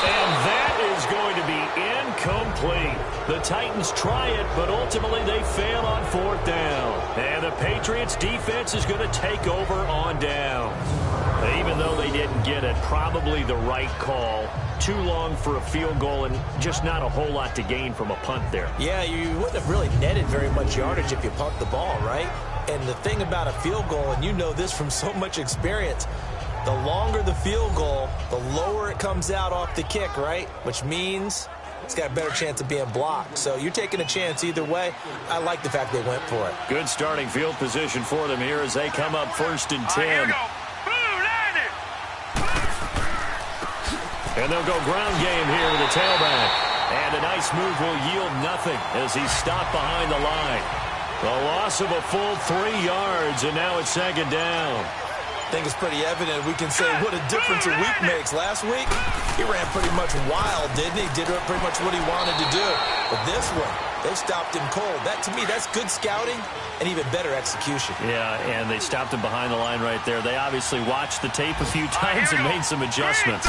And that is going to be incomplete. The Titans try it, but ultimately they fail on 4th down. And the Patriots defense is going to take over on downs. Even though they didn't get it, probably the right call. Too long for a field goal and just not a whole lot to gain from a punt there. Yeah, you wouldn't have really netted very much yardage if you punt the ball, right? And the thing about a field goal, and you know this from so much experience, the longer the field goal, the lower it comes out off the kick, right? Which means it's got a better chance of being blocked. So you're taking a chance either way. I like the fact they went for it. Good starting field position for them here as they come up 1st and 10. Here we go. Blue, land it. And they'll go ground game here with the tailback. And a nice move will yield nothing as he's stopped behind the line. The loss of a full 3 yards, and now it's 2nd down. I think it's pretty evident. We can say what a difference a week makes. Last week, he ran pretty much wild, didn't he? Did pretty much what he wanted to do. But this one, they stopped him cold. That, to me, that's good scouting and even better execution. Yeah, and they stopped him behind the line right there. They obviously watched the tape a few times and made some adjustments.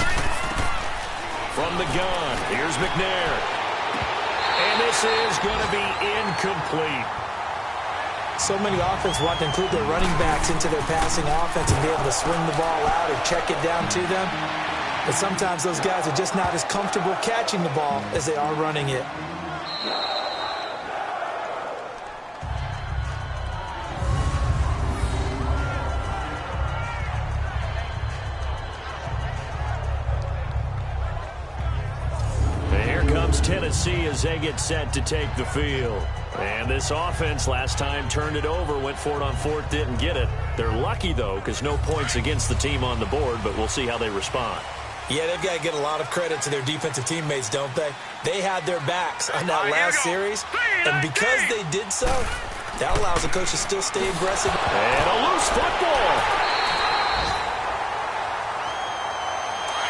From the gun, here's McNair. And this is going to be incomplete. So many offenses want to include their running backs into their passing offense and be able to swing the ball out or check it down to them. But sometimes those guys are just not as comfortable catching the ball as they are running it. Tennessee as they get set to take the field. And this offense last time turned it over, went for it on 4th, didn't get it. They're lucky, though, because no points against the team on the board, but we'll see how they respond. Yeah, they've got to get a lot of credit to their defensive teammates, don't they? They had their backs on that last series, and because they did so, that allows the coach to still stay aggressive. And a loose football.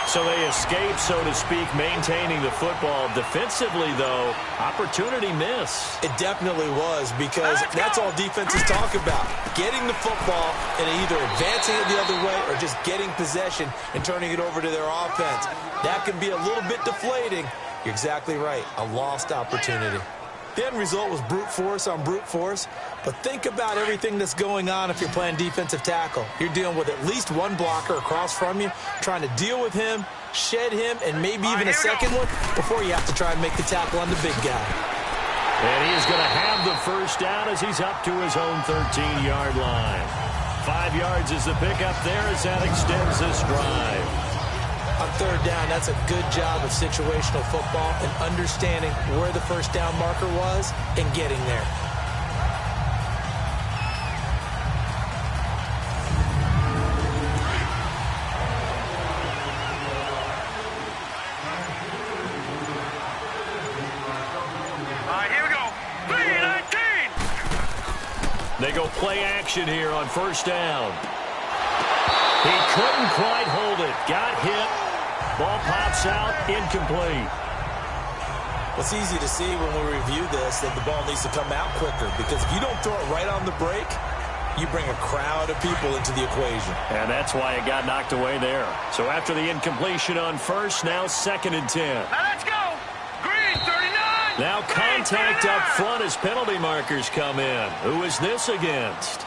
So they escape, so to speak, maintaining the football. Defensively, though, opportunity miss. It definitely was, because that's all defenses talk about. Getting the football and either advancing it the other way or just getting possession and turning it over to their offense. That can be a little bit deflating. You're exactly right. A lost opportunity. The end result was brute force on brute force, but think about everything that's going on if you're playing defensive tackle. You're dealing with at least one blocker across from you, trying to deal with him, shed him, and maybe even a second one before you have to try and make the tackle on the big guy. And he is going to have the first down as he's up to his own 13-yard line. 5 yards is the pickup there as that extends this drive. On 3rd down, that's a good job of situational football and understanding where the first down marker was and getting there. Here we go. 3-19. They go play action here on 1st down. He couldn't quite hold it. Got hit. Ball pops out, incomplete. It's easy to see when we review this that the ball needs to come out quicker, because if you don't throw it right on the break, you bring a crowd of people into the equation. And that's why it got knocked away there. So after the incompletion on 1st, now 2nd and 10. Now let's go. Green, 39. Now contact up front as penalty markers come in. Who is this against?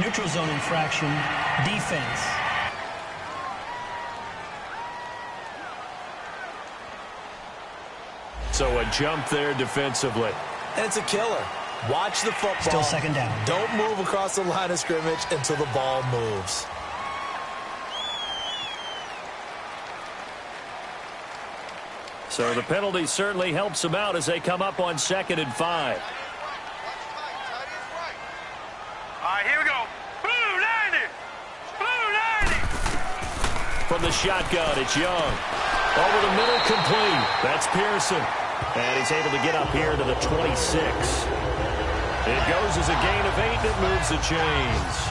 Neutral zone infraction, defense. So a jump there defensively. And it's a killer. Watch the football. Still 2nd down. Don't move across the line of scrimmage until the ball moves. So the penalty certainly helps them out as they come up on 2nd and 5. Here we go. Blue, land it. Blue, land it. From the shotgun, it's Young. Over the middle, complete. That's Pearson. And he's able to get up here to the 26. It goes as a gain of 8 that moves the chains.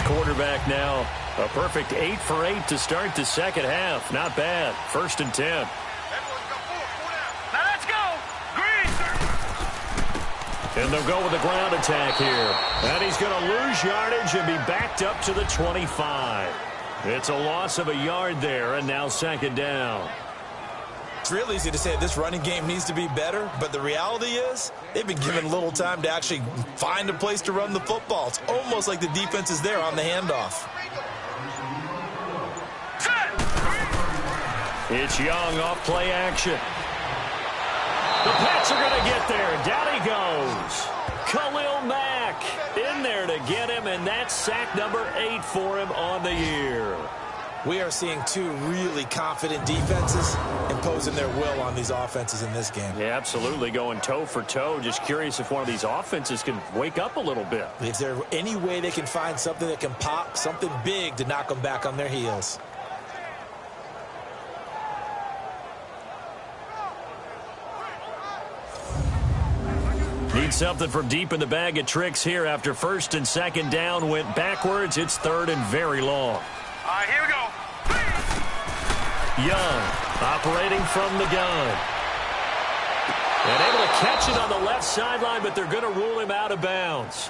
Patriots quarterback now. A perfect 8 for 8 to start the second half. Not bad. 1st and 10. Now let's go. Green. And they'll go with the ground attack here. And he's going to lose yardage and be backed up to the 25. It's a loss of a yard there, and now 2nd down. It's real easy to say this running game needs to be better, but the reality is they've been given little time to actually find a place to run the football. It's almost like the defense is there on the handoff. It's Young off play action. The Pats are going to get there. Down he goes. Khalil Mack in there to get him, and that's sack number 8 for him on the year. We are seeing two really confident defenses imposing their will on these offenses in this game. Yeah, absolutely, going toe for toe. Just curious if one of these offenses can wake up a little bit. Is there any way they can find something that can pop, something big to knock them back on their heels? Need something from deep in the bag of tricks here after 1st and 2nd down went backwards. It's 3rd and very long. All right, here we go. Young operating from the gun. And able to catch it on the left sideline, but they're going to rule him out of bounds.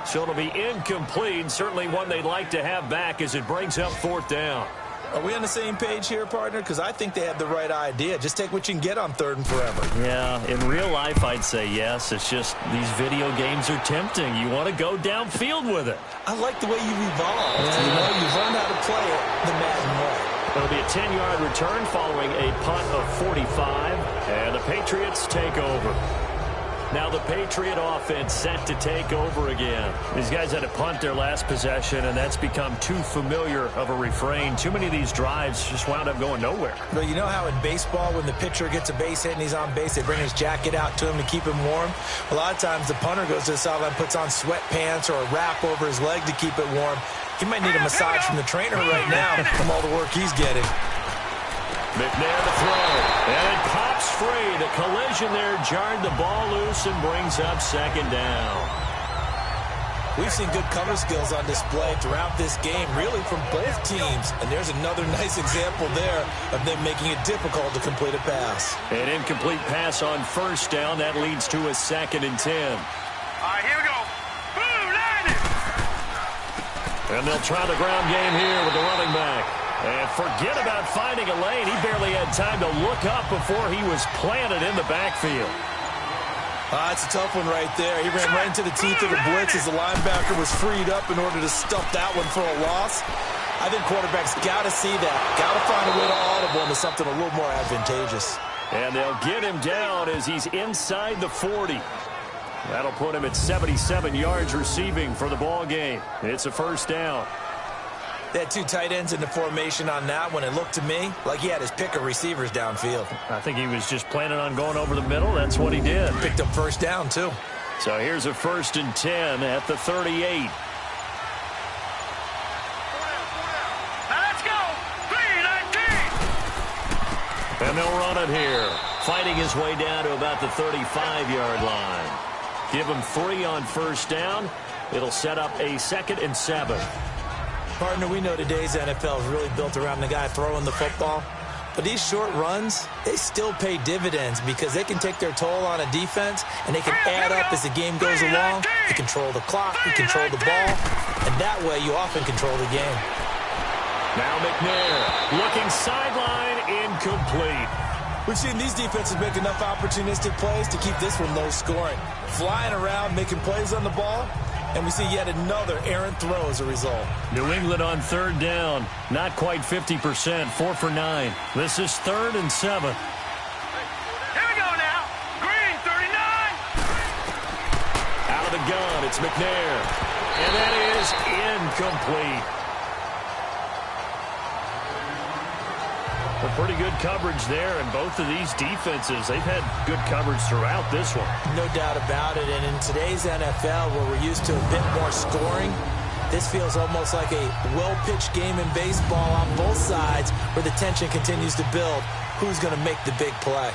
So it'll be incomplete, certainly one they'd like to have back as it brings up 4th down. Are we on the same page here, partner? Because I think they had the right idea. Just take what you can get on 3rd and forever. Yeah, in real life, I'd say yes. It's just these video games are tempting. You want to go downfield with it. I like the way you've evolved. Yeah. You know, you've learned how to play it the Madden way. It'll be a 10-yard return following a punt of 45, and the Patriots take over. Now the Patriot offense set to take over again. These guys had to punt their last possession, and that's become too familiar of a refrain. Too many of these drives just wound up going nowhere. Well, you know how in baseball, when the pitcher gets a base hit and he's on base, they bring his jacket out to him to keep him warm? A lot of times the punter goes to the sideline, puts on sweatpants or a wrap over his leg to keep it warm. He might need a massage from the trainer right now from all the work he's getting. McNair to throw, and it pops free. The collision there jarred the ball loose and brings up 2nd down. We've seen good cover skills on display throughout this game, really from both teams. And there's another nice example there of them making it difficult to complete a pass. An incomplete pass on 1st down. That leads to a 2nd and 10. All right, here we go. Boom, landed. And they'll try the ground game here with the running back. And forget about finding a lane. He barely had time to look up before he was planted in the backfield. It's a tough one right there. He ran right into the teeth of the blitz as the linebacker was freed up in order to stuff that one for a loss. I think quarterbacks got to see that. Got to find a way to audible into something a little more advantageous. And they'll get him down as he's inside the 40. That'll put him at 77 yards receiving for the ball game. It's a 1st down. They had two tight ends in the formation on that one. It looked to me like he had his pick of receivers downfield. I think he was just planning on going over the middle. That's what he did. Picked up 1st down, too. So here's a 1st and 10 at the 38. Now let's go. 3-19. And they'll run it here. Fighting his way down to about the 35-yard line. Give him 3 on 1st down. It'll set up a 2nd and 7. Partner, we know today's NFL is really built around the guy throwing the football. But these short runs, they still pay dividends because they can take their toll on a defense and they can add up as the game goes along. You control the clock, you control the ball, and that way you often control the game. Now McNair looking sideline, incomplete. We've seen these defenses make enough opportunistic plays to keep this one low scoring. Flying around, making plays on the ball. And we see yet another errant throw as a result. New England on 3rd down. Not quite 50%. 4 for 9. This is 3rd and 7. Here we go now. Green, 39. Out of the gun, it's McNair. And that is incomplete. Well, pretty good coverage there, and both of these defenses, they've had good coverage throughout this one. No doubt about it, and in today's NFL, where we're used to a bit more scoring, this feels almost like a well-pitched game in baseball on both sides where the tension continues to build. Who's going to make the big play?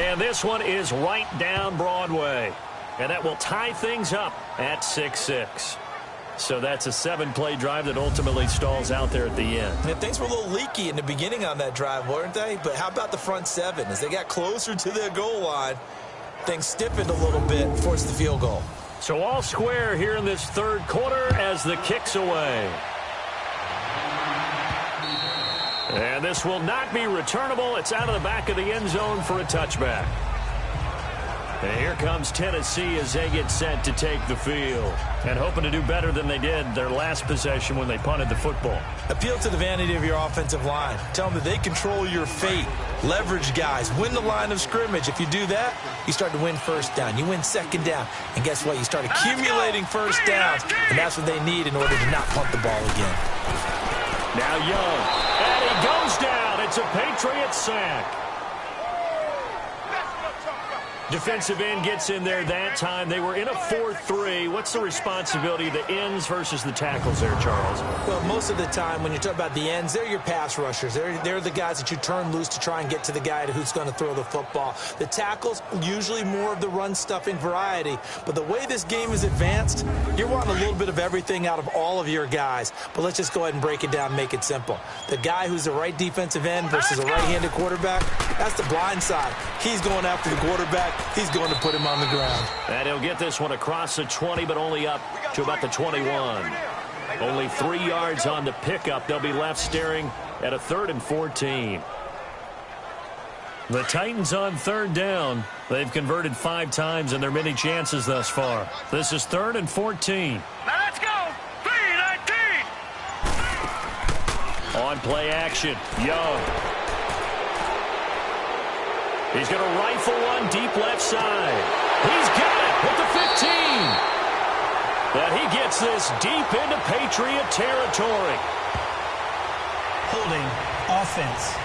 And this one is right down Broadway. And that will tie things up at 6-6. So that's a 7-play drive that ultimately stalls out there at the end. Yeah, things were a little leaky in the beginning on that drive, weren't they? But how about the front 7? As they got closer to their goal line, things stiffened a little bit, forced the field goal. So all square here in this third quarter as the kick's away. And this will not be returnable. It's out of the back of the end zone for a touchback. And here comes Tennessee as they get set to take the field. And hoping to do better than they did their last possession when they punted the football. Appeal to the vanity of your offensive line. Tell them that they control your fate. Leverage guys. Win the line of scrimmage. If you do that, you start to win first down. You win second down. And guess what? You start accumulating first downs. And that's what they need in order to not punt the ball again. Now Young. And he goes down. It's a Patriots sack. Defensive end gets in there that time. They were in a 4-3. What's the responsibility of the ends versus the tackles there, Charles? Well, most of the time when you talk about the ends, they're your pass rushers. They're the guys that you turn loose to try and get to the guy who's going to throw the football. The tackles, usually more of the run-stuffing variety. But the way this game is advanced, you're wanting a little bit of everything out of all of your guys. But let's just go ahead and break it down and make it simple. The guy who's the right defensive end versus a right-handed quarterback, that's the blind side. He's going after the quarterback. He's going to put him on the ground. And he'll get this one across the 20, but only up to about the 21. Only 3 yards on the pickup. They'll be left staring at a 3rd and 14. The Titans on 3rd down. They've converted 5 times in their many chances thus far. This is 3rd and 14. Now let's go. 3-19. On play action, Young. He's going to rifle one deep left side. He's got it with the 15. But he gets this deep into Patriot territory. Holding offense.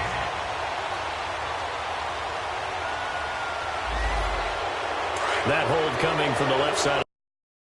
That hold coming from the left side.